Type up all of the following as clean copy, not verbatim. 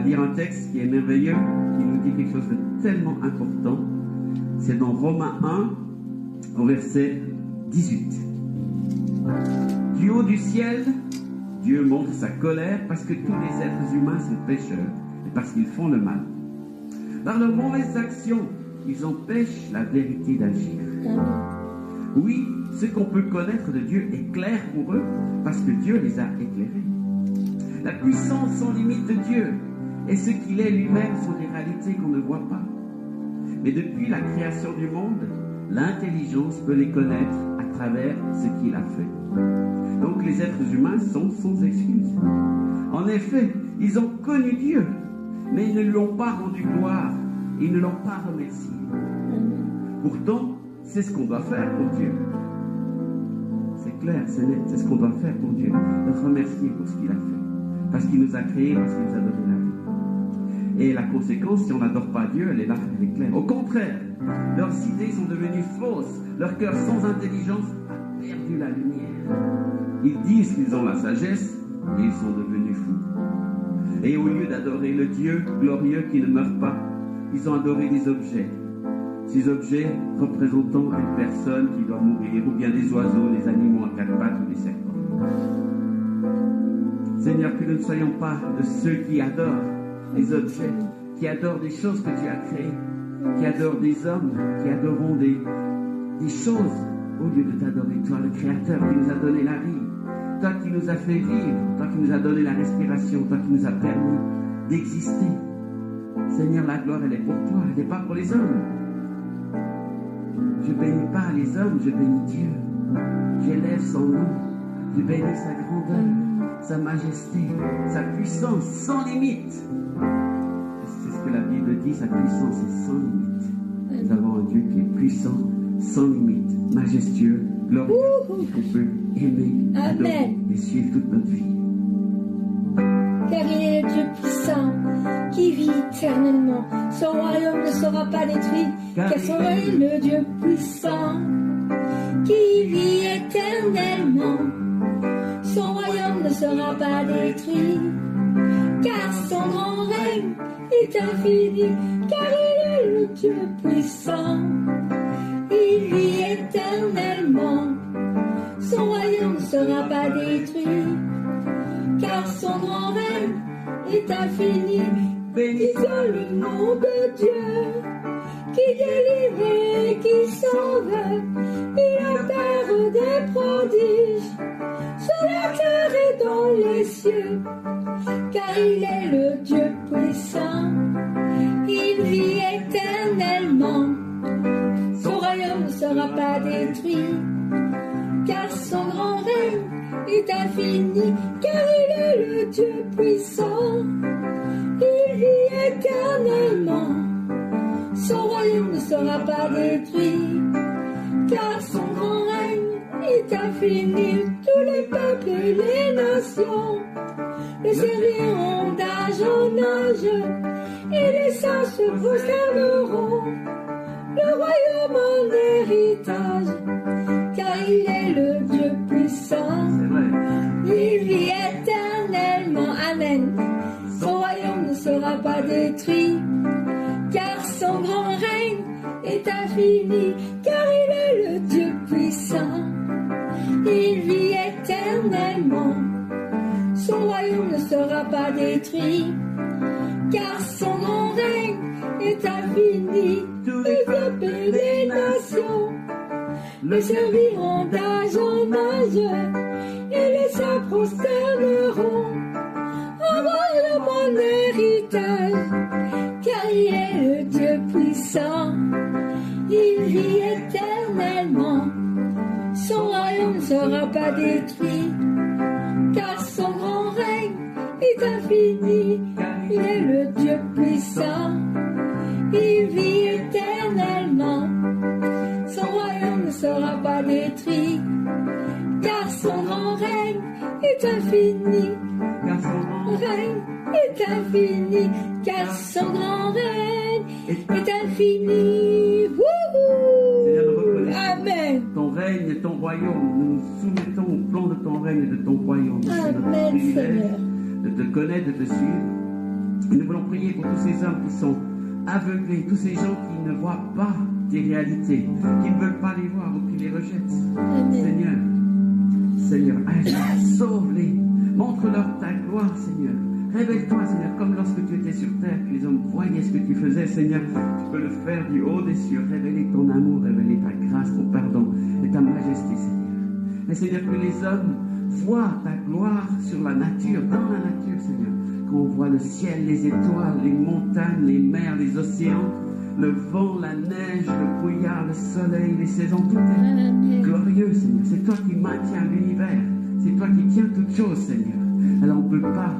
lire un texte qui est merveilleux, qui nous dit quelque chose de tellement important. C'est dans Romains 1, au verset 18. Du haut du ciel, Dieu montre sa colère parce que tous les êtres humains sont pécheurs et parce qu'ils font le mal. Par leurs mauvaises actions, ils empêchent la vérité d'agir. Oui, ce qu'on peut connaître de Dieu est clair pour eux parce que Dieu les a éclairés. La puissance sans limite de Dieu et ce qu'il est lui-même sont des réalités qu'on ne voit pas. Mais depuis la création du monde, l'intelligence peut les connaître à travers ce qu'il a fait. Donc les êtres humains sont sans excuse. En effet, ils ont connu Dieu, mais ils ne lui ont pas rendu gloire, ils ne l'ont pas remercié. Pourtant, c'est ce qu'on doit faire pour Dieu. C'est clair, c'est net, c'est ce qu'on doit faire pour Dieu. Le remercier pour ce qu'il a fait. Parce qu'il nous a créés, parce qu'il nous a donné la vie. Et la conséquence, si on n'adore pas Dieu, elle est là, elle est claire. Au contraire, leurs idées sont devenues fausses. Leur cœur sans intelligence a perdu la lumière. Ils disent qu'ils ont la sagesse, et ils sont devenus fous. Et au lieu d'adorer le Dieu glorieux qui ne meurt pas, ils ont adoré des objets. Ces objets représentant une personne qui doit mourir, ou bien des oiseaux, des animaux à quatre pattes ou des serpents. Seigneur, que nous ne soyons pas de ceux qui adorent des objets, qui adorent des choses que tu as créées, qui adorent des hommes, qui adoreront des choses, au lieu de t'adorer, toi, le Créateur qui nous a donné la vie, toi qui nous as fait vivre, toi qui nous as donné la respiration, toi qui nous as permis d'exister. Seigneur, la gloire, elle est pour toi, elle n'est pas pour les hommes. Je bénis pas les hommes, je bénis Dieu. J'élève son nom, je bénis sa grandeur, sa majesté, sa puissance sans limite. C'est ce que la Bible dit, sa puissance est sans limite. Nous avons un Dieu qui est puissant, sans limite, majestueux, glorieux, qu'on peut aimer, adorer et suivre toute notre vie. Car il est le Dieu puissant qui vit éternellement. Son royaume ne sera pas détruit, car son est le Dieu puissant qui vit éternellement. Son royaume ne sera pas détruit, car son grand règne est infini, car il est le Dieu puissant. Il vit éternellement. Son royaume ne sera pas détruit, car son grand règne est infini. Bénissons le nom de Dieu, qui délivre et qui sauve. Il opère des prodiges sur la terre et dans les cieux, car il est le Dieu puissant. Il vit éternellement. Son royaume ne sera pas détruit, car son grand règne est infini, car il est le Dieu puissant. Il vit éternellement. Son royaume ne sera pas détruit, car son grand règne est infini. Tous les peuples et les nations le serviront d'âge en âge, et les saints se prosterneront le royaume en héritage, car il est le Dieu puissant. Il vit éternellement. Amen. Son royaume ne sera pas détruit, car son grand règne est infini, car il est le Dieu puissant. Il vit éternellement. Son royaume ne sera pas détruit, car son grand règne est infini. Tous les peuples et les nations le serviront d'âge en âge, et les saints prosterneront en royaume en héritage, car il est le Dieu puissant. Il vit éternellement. Son royaume ne sera pas détruit, car son grand règne est infini. Il est le Dieu puissant. Il vit éternellement. Son royaume ne sera pas détruit, car son grand règne est infini. Car son grand règne est infini, car son grand règne est infini. Wouhou! Amen. Ton règne et ton royaume, nous nous soumettons au plan de ton règne et de ton royaume. Amen, C'est notre privilège Seigneur. de te connaître, de te suivre. Et nous voulons prier pour tous ces hommes qui sont aveuglés, tous ces gens qui ne voient pas tes réalités, qui ne veulent pas les voir ou qui les rejettent. Amen. Seigneur, agis, sauve-les, montre-leur ta gloire, Seigneur. Révèle-toi, Seigneur, comme lorsque tu étais sur terre, que les hommes voyaient ce que tu faisais, Seigneur. Tu peux le faire du haut des cieux, révéler ton amour, révéler ta grâce, ton pardon et ta majesté, Seigneur. Mais Seigneur, que les hommes voient ta gloire sur la nature, dans la nature, Seigneur. Quand on voit le ciel, les étoiles, les montagnes, les mers, les océans, le vent, la neige, le brouillard, le soleil, les saisons, tout est glorieux, Seigneur. C'est toi qui maintiens l'univers. C'est toi qui tiens toutes choses, Seigneur. Alors on ne peut pas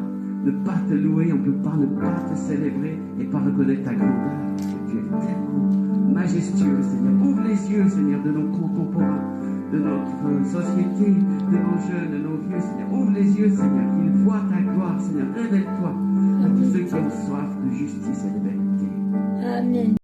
ne pas te louer, on ne peut pas ne pas te célébrer et pas reconnaître ta grandeur. Tu es tellement majestueux, Seigneur. Ouvre les yeux, Seigneur, de nos contemporains, de notre société, de nos jeunes, de nos vieux, Seigneur. Ouvre les yeux, Seigneur, qu'ils voient ta gloire, Seigneur. Révèle-toi à tous ceux qui ont soif de justice et de vérité. Amen.